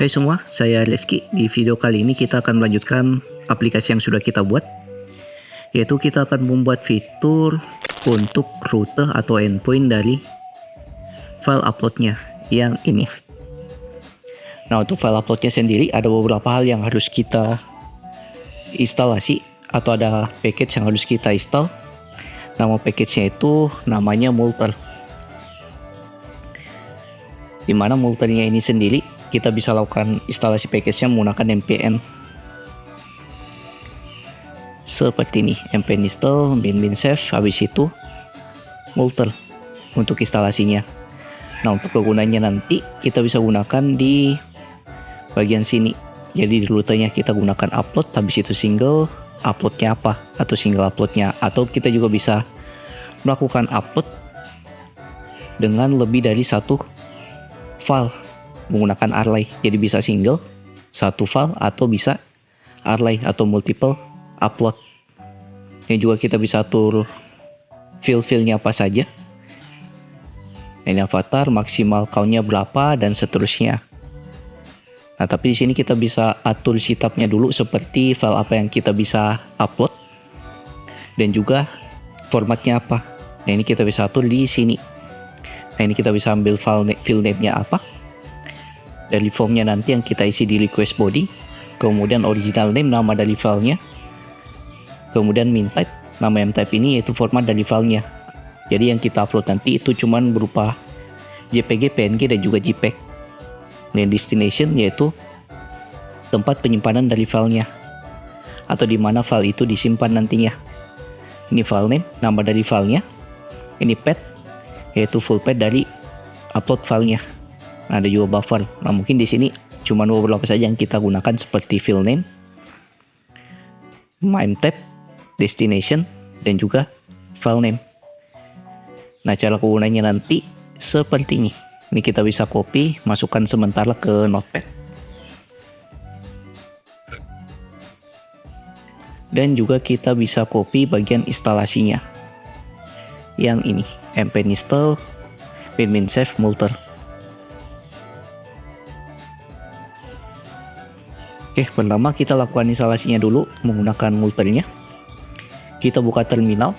Hai semua, saya Reski. Di video kali ini kita akan melanjutkan aplikasi yang sudah kita buat, yaitu kita akan membuat fitur untuk rute atau endpoint dari file uploadnya yang ini. Nah, untuk file uploadnya sendiri ada beberapa hal yang harus kita instalasi atau ada package yang harus kita install. Nama package-nya itu namanya Multer. Dimana Multernya ini sendiri kita bisa lakukan instalasi package-nya menggunakan npm seperti ini, npm install bin save, habis itu Multer untuk instalasinya. Nah, untuk kegunaannya nanti kita bisa gunakan di bagian sini. Jadi di rutenya kita gunakan upload, habis itu single uploadnya apa atau single uploadnya, atau kita juga bisa melakukan upload dengan lebih dari satu file menggunakan array. Jadi bisa single satu file atau bisa array atau multiple upload. Yang juga kita bisa atur fill-fillnya apa saja. Ini avatar, maksimal count-nya berapa dan seterusnya. Nah, tapi di sini kita bisa atur setup-nya dulu seperti file apa yang kita bisa upload dan juga formatnya apa. Nah, ini kita bisa atur di sini. Nah, ini kita bisa ambil file name-nya apa. Dari formnya nanti yang kita isi di request body, kemudian original name nama dari filenya, kemudian min type, nama m type ini yaitu format dari filenya. Jadi yang kita upload nanti itu cuman berupa JPG, PNG dan juga JPEG. Dan destination yaitu tempat penyimpanan dari filenya atau di mana file itu disimpan nantinya. Ini file name, nama dari filenya. Ini path yaitu full path dari upload filenya. Nah, ada juga buffer. Nah, mungkin di sini cuma beberapa saja yang kita gunakan seperti fill name, mime type, destination, dan juga file name. Nah, cara penggunanya nanti seperti ini. Ini kita bisa copy, masukkan sementara ke notepad. Dan juga kita bisa copy bagian instalasinya. Yang ini, npm install bin save multer. Oke, pertama kita lakukan instalasinya dulu menggunakan multernya. Kita buka terminal.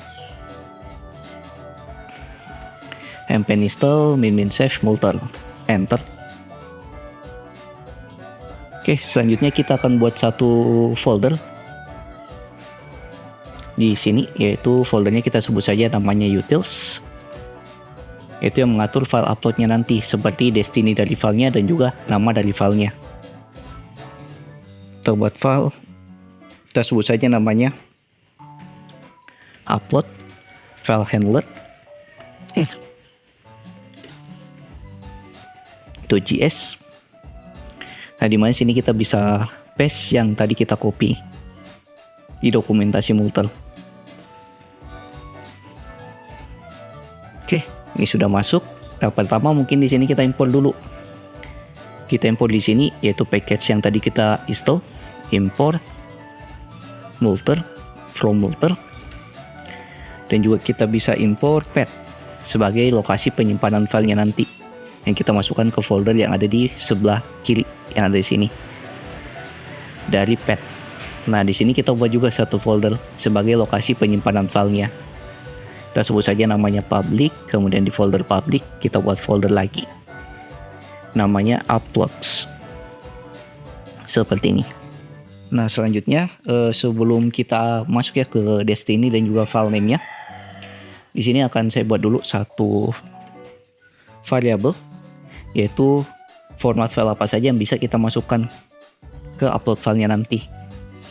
npm install bin save multer. Enter. Oke, selanjutnya kita akan buat satu folder di sini, yaitu foldernya kita sebut saja namanya utils. Itu yang mengatur file uploadnya nanti, seperti destiny dari filenya dan juga nama dari filenya. Kita buat file, kita sebut saja namanya upload file handler itu .js. Nah, di mana sini kita bisa paste yang tadi kita copy di dokumentasi multer. Oke, ini sudah masuk. Nah, pertama mungkin di sini kita import dulu. Kita import di sini yaitu package yang tadi kita install, import multer from multer, dan juga kita bisa import path sebagai lokasi penyimpanan filenya nanti yang kita masukkan ke folder yang ada di sebelah kiri yang ada di sini dari path. Nah, di sini kita buat juga satu folder sebagai lokasi penyimpanan filenya. Kita sebut saja namanya public, kemudian di folder public kita buat folder lagi namanya uploads seperti ini. Nah, selanjutnya sebelum kita masuk ya ke destiny dan juga file name-nya, di sini akan saya buat dulu satu variable, yaitu format file apa saja yang bisa kita masukkan ke upload filenya nanti.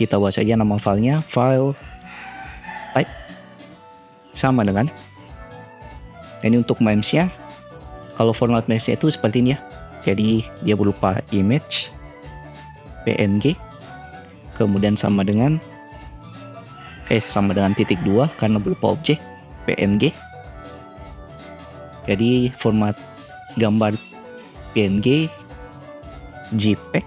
Kita buat saja nama filenya file type sama dengan ini. Untuk memes-nya, kalau format memes-nya itu seperti ini ya. Jadi dia berupa image, PNG, kemudian sama dengan titik 2 karena berupa objek PNG. Jadi format gambar PNG, JPEG,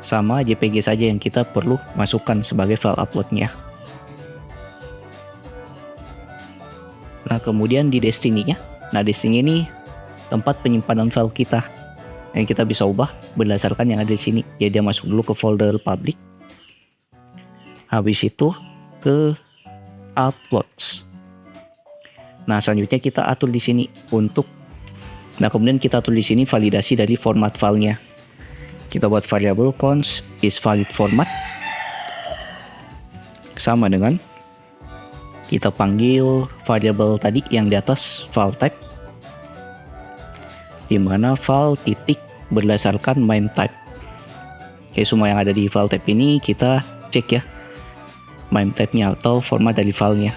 sama JPG saja yang kita perlu masukkan sebagai file uploadnya. Nah, kemudian di destiny-nya. Nah, destiny ini tempat penyimpanan file kita. yang kita bisa ubah berdasarkan yang ada di sini. Jadi dia masuk dulu ke folder public. Habis itu ke uploads. Nah, selanjutnya kita atur di sini untuk kemudian kita atur di sini validasi dari format filenya. Kita buat variable const is valid format. Sama dengan kita panggil variable tadi yang di atas file type, di mana file titik berdasarkan MIME type. Oke, semua yang ada di file type ini kita cek ya MIME type-nya atau format dari filenya.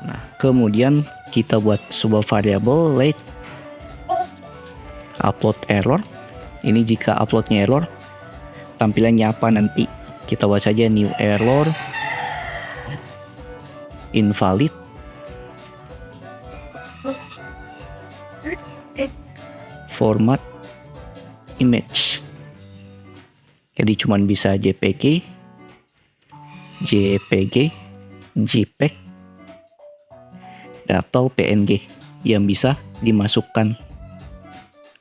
Nah, kemudian kita buat sebuah variable let upload error. Ini jika uploadnya error, tampilannya apa nanti. Kita buat saja new error invalid format image. Jadi cuman bisa JPG, JPEG atau PNG yang bisa dimasukkan.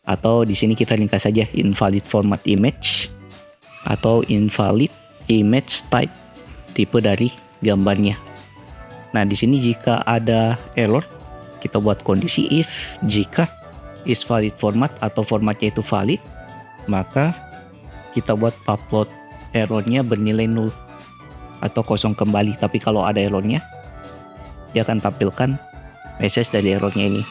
Atau di sini kita ringkas saja invalid format image atau invalid image type, tipe dari gambarnya. Nah, di sini jika ada error, kita buat kondisi if jika is valid format atau formatnya itu valid, maka kita buat upload errornya bernilai 0 atau kosong kembali. Tapi kalau ada errornya, dia akan tampilkan message dari errornya ini.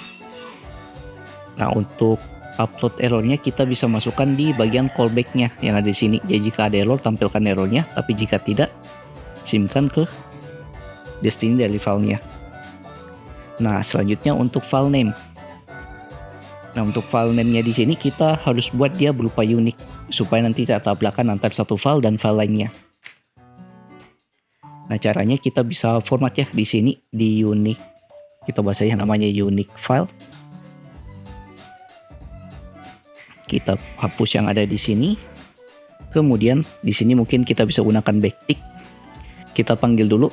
Nah, untuk upload errornya kita bisa masukkan di bagian callback-nya yang ada di sini. Jadi jika ada error, tampilkan errornya, tapi jika tidak, simpan ke destinasi dari filenya. Nah, selanjutnya untuk file name. Nah, untuk file name-nya di sini kita harus buat dia berupa unik supaya nanti tidak tabrakan antar satu file dan file lainnya. Nah, caranya kita bisa format ya di sini di unique. Kita bahas saja namanya unique file. Kita hapus yang ada di sini. Kemudian di sini mungkin kita bisa gunakan backtick. Kita panggil dulu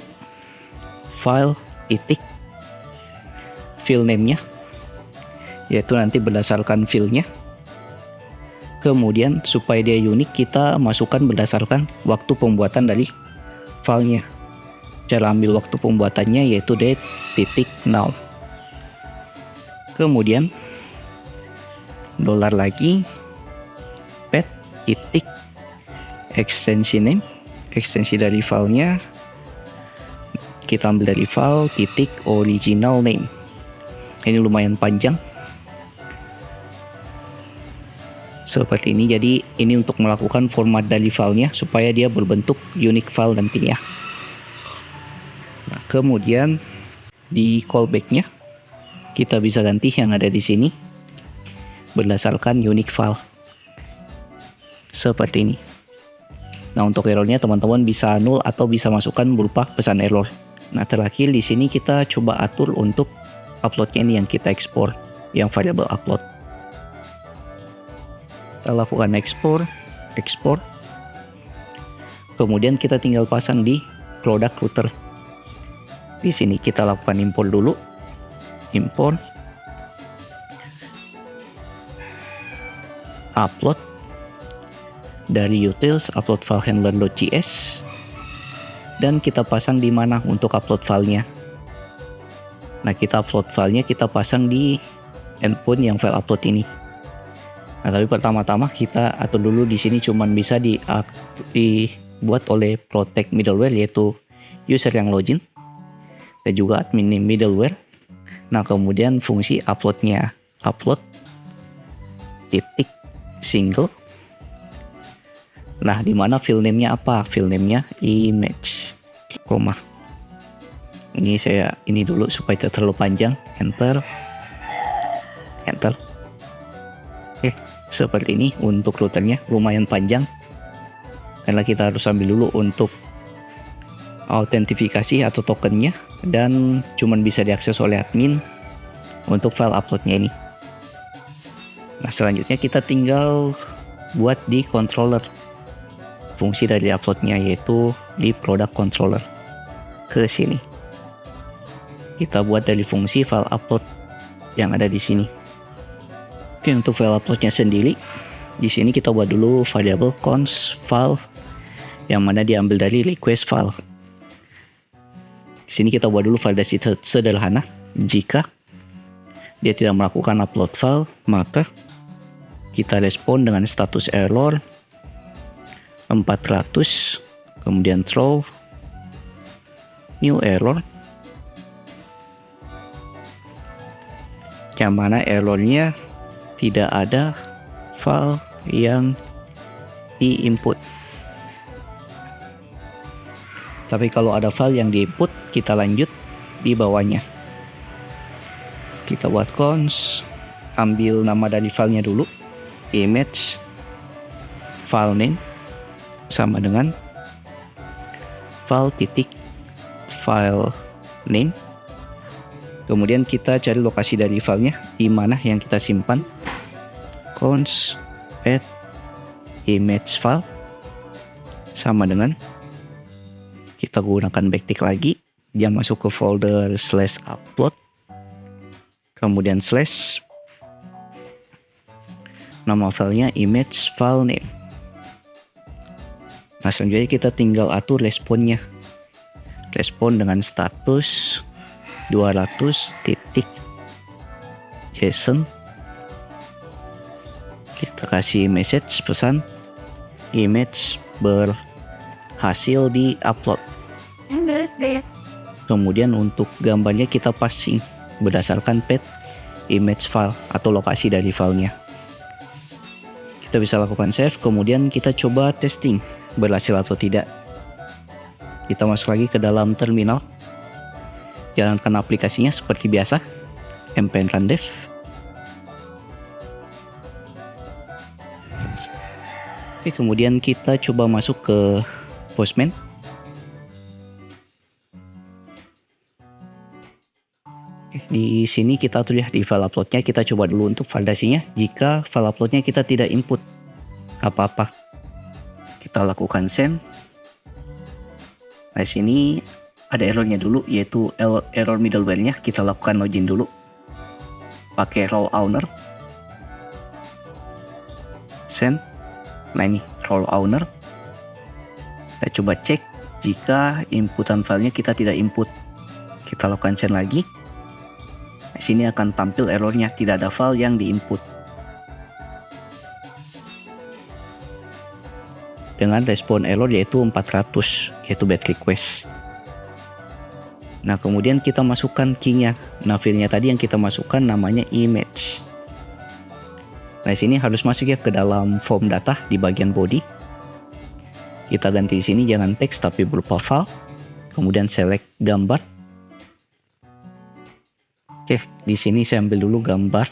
file titik file name-nya, yaitu nanti berdasarkan filenya. Kemudian supaya dia unik, kita masukkan berdasarkan waktu pembuatan dari filenya. Cara ambil waktu pembuatannya yaitu date.now. Kemudian dolar lagi pet titik ekstensi name, ekstensi dari filenya kita ambil dari file titik original name. Ini lumayan panjang seperti ini. Jadi ini untuk melakukan format dari filenya supaya dia berbentuk unique file nantinya. Nah, kemudian di callback-nya kita bisa ganti yang ada di sini berdasarkan unique file seperti ini. Nah, untuk errornya teman-teman bisa null atau bisa masukkan berupa pesan error. Nah, terakhir di sini kita coba atur untuk uploadnya ini yang kita ekspor, yang variable upload. Kita lakukan ekspor. Kemudian kita tinggal pasang di product router. Di sini kita lakukan import dulu. Import upload dari utils upload file handler.js, dan kita pasang di mana untuk upload filenya. Nah, kita upload filenya kita pasang di endpoint yang file upload ini. Nah, tapi pertama-tama kita atur dulu di sini cuman bisa dibuat oleh protect middleware, yaitu user yang login dan juga admin name middleware. Nah, kemudian fungsi uploadnya upload titik single. Nah, di mana file name-nya apa? File name-nya image, koma. Ini dulu supaya tidak terlalu panjang. Enter. Oke, seperti ini untuk routernya lumayan panjang karena kita harus ambil dulu untuk autentifikasi atau tokennya, dan cuman bisa diakses oleh admin untuk file uploadnya ini. Nah, selanjutnya kita tinggal buat di controller fungsi dari uploadnya, yaitu di product controller. Ke sini kita buat dari fungsi file upload yang ada di sini. Oke, Oke, untuk file uploadnya sendiri, di sini kita buat dulu variable const file yang mana diambil dari request file. Di sini kita buat dulu validasi sederhana. Jika dia tidak melakukan upload file, maka kita respon dengan status error 400, kemudian throw new error, yang mana errornya tidak ada file yang di-input. Tapi kalau ada file yang di-input, kita lanjut di bawahnya. Kita buat const, ambil nama dari filenya dulu, image file name sama dengan file name. Kemudian kita cari lokasi dari filenya, di mana yang kita simpan. Const add image file sama dengan kita gunakan backtick lagi, dia masuk ke folder /upload, kemudian slash nama filenya image file name. Nah, selanjutnya kita tinggal atur responnya, respon dengan status 200.json. Kita kasih message pesan image berhasil di upload. Kemudian untuk gambarnya kita passing berdasarkan path image file atau lokasi dari filenya. Kita bisa lakukan save, kemudian kita coba testing berhasil atau tidak. Kita masuk lagi ke dalam terminal, jalankan aplikasinya seperti biasa, npm run dev. Oke, kemudian kita coba masuk ke Postman. Oke, di sini kita atur ya di file uploadnya. Kita coba dulu untuk validasinya. Jika file uploadnya kita tidak input apa-apa, kita lakukan send. Nah, di sini ada errornya dulu, yaitu error middleware-nya. Kita lakukan login dulu pakai role owner, send. Nah, ini role owner. Kita coba cek jika inputan filenya kita tidak input. Kita lakukan send lagi. Di sini akan tampil errornya, tidak ada file yang diinput. Dengan respon error yaitu 400, yaitu bad request. Nah, kemudian kita masukkan key-nya. Nah, filenya tadi yang kita masukkan namanya image. Nah, sini harus masuk ya ke dalam form data di bagian body. Kita ganti di sini jangan teks tapi berupa file. Kemudian select gambar. Oke, di sini saya ambil dulu gambar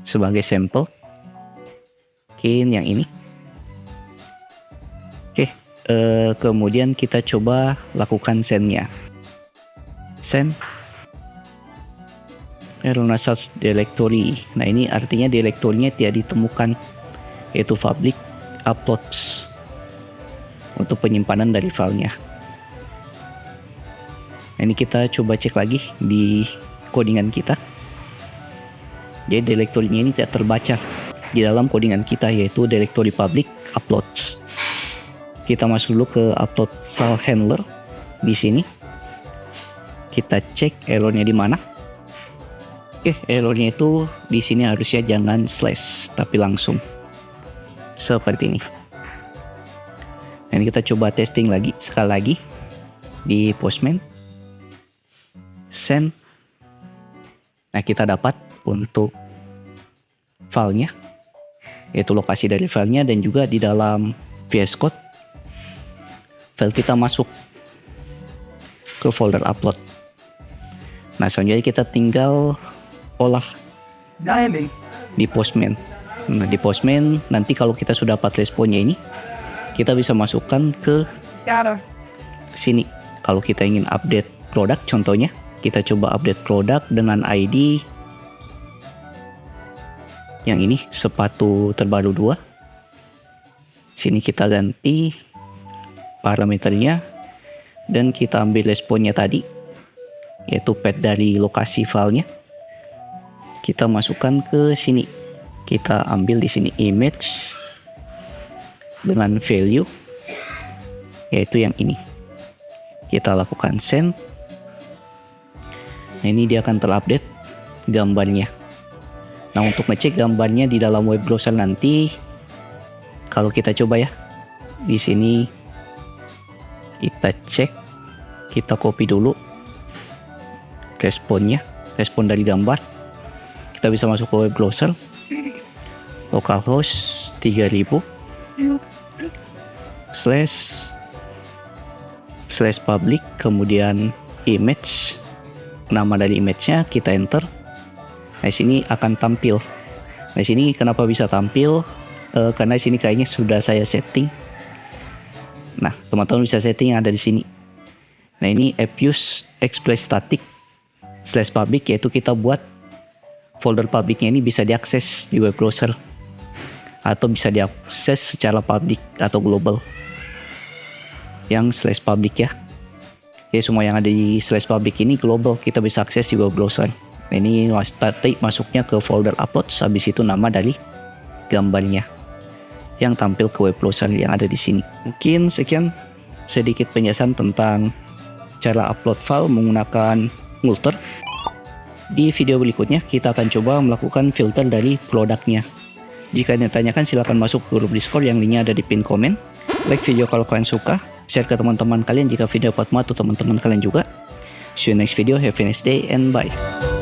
sebagai sampel. Mungkin yang ini. Oke, kemudian kita coba lakukan send-nya. Send error message directory. Nah, ini artinya direktorinya tidak ditemukan, yaitu public uploads untuk penyimpanan dari filenya. Nah, ini kita coba cek lagi di codingan kita. Jadi direktorinya ini tidak terbaca di dalam codingan kita, yaitu directory public uploads. Kita masuk dulu ke upload file handler. Di sini kita cek errornya di mana. Oke, errornya itu di sini harusnya jangan slash tapi langsung seperti ini. Nah, ini kita coba testing lagi sekali lagi di Postman. Send. Nah, kita dapat untuk filenya, yaitu lokasi dari filenya, dan juga di dalam VS Code file kita masuk ke folder upload. Nah, selanjutnya kita tinggal olah di Postman. Nah, di Postman nanti kalau kita sudah dapat responnya ini, kita bisa masukkan ke sini. Kalau kita ingin update produk, contohnya kita coba update produk dengan ID yang ini, sepatu terbaru 2. Sini kita ganti parameternya dan kita ambil responnya tadi, yaitu path dari lokasi filenya. Kita masukkan ke sini Kita ambil di sini image dengan value, yaitu yang ini. Kita lakukan send. Nah, ini dia akan terupdate gambarnya. Nah, untuk ngecek gambarnya di dalam web browser nanti, kalau kita coba ya, di sini kita cek, kita copy dulu respon dari gambar. Kita bisa masuk ke web browser, localhost 3000 slash public, kemudian image, nama dari image-nya kita enter. Nah, di sini akan tampil. Nah, di sini kenapa bisa tampil? Karena di sini kayaknya sudah saya setting. Nah, teman-teman bisa setting yang ada di sini. Nah, ini appuse express static slash public, yaitu kita buat folder publiknya ini bisa diakses di web browser atau bisa diakses secara public atau global. Yang slash public ya. Jadi semua yang ada di slash public ini global, kita bisa akses di web browser. Nah, ini masuknya ke folder upload, habis itu nama dari gambarnya yang tampil ke web browser yang ada di sini. Mungkin sekian sedikit penjelasan tentang cara upload file menggunakan Multer. Di video berikutnya kita akan coba melakukan filter dari produknya. Jika ditanyakan silahkan masuk ke grup Discord yang linknya ada di pin komen. Like video kalau kalian suka, share ke teman-teman kalian jika video bermanfaat untuk teman-teman kalian juga. See you next video, have a nice day and bye.